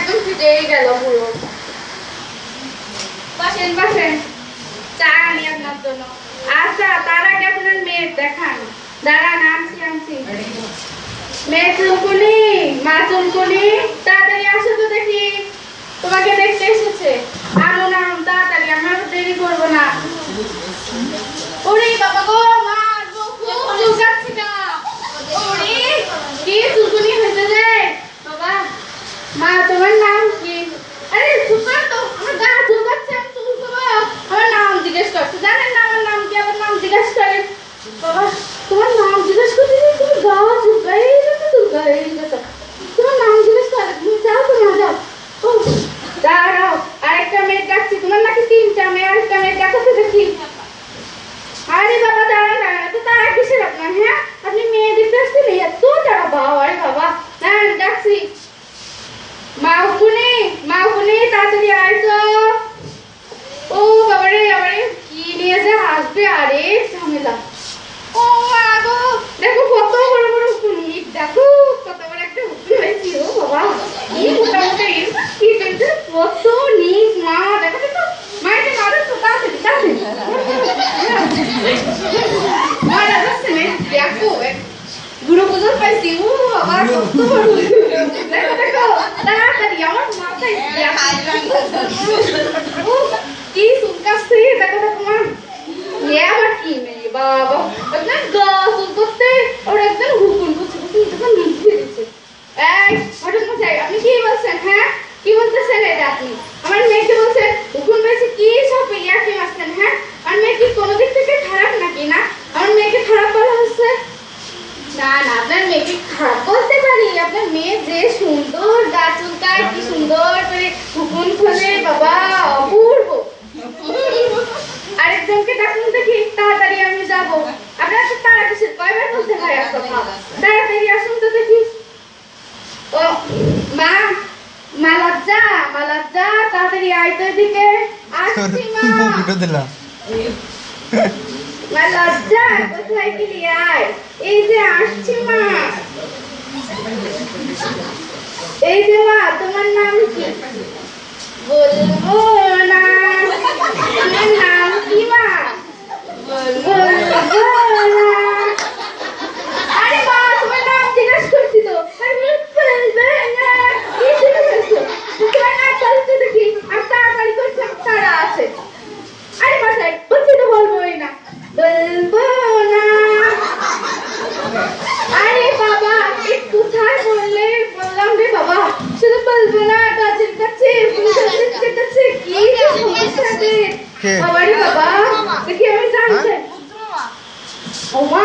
একদম ফিটেই গেল পুরো। বসেন বসেন, চা আনি আপনার জন্য। আচ্ছা তার আগে আপনার মেয়ে দেখান। দাঁড়ান, আনছি। মেয়ে চুলকুনি, মা চুলকুনি, তাড়াতাড়ি আসো তো দেখি, তোমাকে দেখতে এসেছে। আনুন আনুন তাড়াতাড়ি, আমরা দেরি করবো না। ওরে বাবা গো, মা খুব চুলকাচ্ছে না। ওরে কি চুলকুনি হয়েছে রে বাবা। মা তোমার নাম কি? আরে সুপার তো, আমার গা চুলকাচ্ছে, আমি চুলকাবো। আমার নাম জিজ্ঞেস করছে, জানেন না আমার নাম কি? আমার নাম জিজ্ঞেস করে। বাবা তোমার নাম জিজ্ঞেস করতে তুমি গা চুলকাই যাচ্ছে। তোমার নাম জিজ্ঞেস করে, তুমি যাও তো না যাও। ও দাঁড়াও, আরেকটা মেয়ে ডাকছি। তোমার নাকি 3টা মেয়ে, আরেকটা মেয়ে ডাকাতে দেখি। আরে বাবা দাঁড়ান দাঁড়ান, এত তারা কিসের আপনার? হ্যাঁ আপনি মেয়ে দেখতে আসছেন, এত তারা বাবা। আরে বাবা দাঁড়ান, ডাকছি। মাউকুনি তাড়াতাড়ি আয় তো। ও বাবারে বাবারে, কি নিয়ে যে আসবে, আরে ঝামেলা। ও মা গো, দেখো কত বড় বড় উকুনি, দেখো কত বড় একটা উকুনি হয়েছে। ও বাবা কি মোটামুটি কি কিন্তু কত নিস। মা দেখো দেখো, মাইকে মারো তো তাড়াতাড়ি তাড়াতাড়ি। মা যাচ্ছে না, দেখো বুড়ো বুঝতে পাইছি। ও বাবা কত বড়, দেখো দেখো তাড়াতাড়ি, আমার মাথায় কি চুলকাচ্ছে। দেখো দেখো মা, আবার কি মেয়ে বাবা, আপনার গা চুলকাচ্ছে আর একদম হুকুন করছে, তখন নিচে দিচ্ছে। এই হঠাৎ মশাই, আপনি কি বলছেন? হ্যাঁ কি বলতেছেন এটা আপনি? আমার মেয়েকে বলছেন হুকুন পেয়েছে, কি সব ইয়া কি মাসছেন? হ্যাঁ আমার মেয়ে কি কোনো দিক থেকে খারাপ নাকি? না আমার মেয়েকে খারাপ বলা হচ্ছে? না না, আপনার মেয়েকে খারাপ বলতে পারি? আপনার মেয়ে যে সুন্দর গা চুলকায়, কি সুন্দর করে হুকুন খোলে, বাবা অপূর্ব। আরেকজনকে ডাকুন দেখি, তাড়াতাড়ি আমি যাবো। আপনার তো তারা কিসের, কয়বার বলতে হয় আর কথা? তাড়াতাড়ি আসুন তো দেখি। ও মা, মালাজ্জা তাড়াতাড়ি আয় তো এদিকে। আসছি মা। মালাজ্জা কোথায় গেলি? আয়, এই যে আসছি মা। এই যে মা, তোমার নাম কি? বলবো না। তোমার নাম কি মা? বলবো না। আরে মা তোমার নাম জিজ্ঞাসা করছি তো। কি জিজ্ঞাসা করছো? তোমার নাম বলতে দেখি, আর তাড়াতাড়ি করছে, তারা আছে। আরে মশাই বলছি তো বলবোই না, বলবো না। আরে বাবা কোথায় বললে? বললাম রে বাবা, শুধু বলবো না, কাছের কাছে কি সমস্যা? বাবা রে বাবা, দেখি আমি জানছি। ও মা।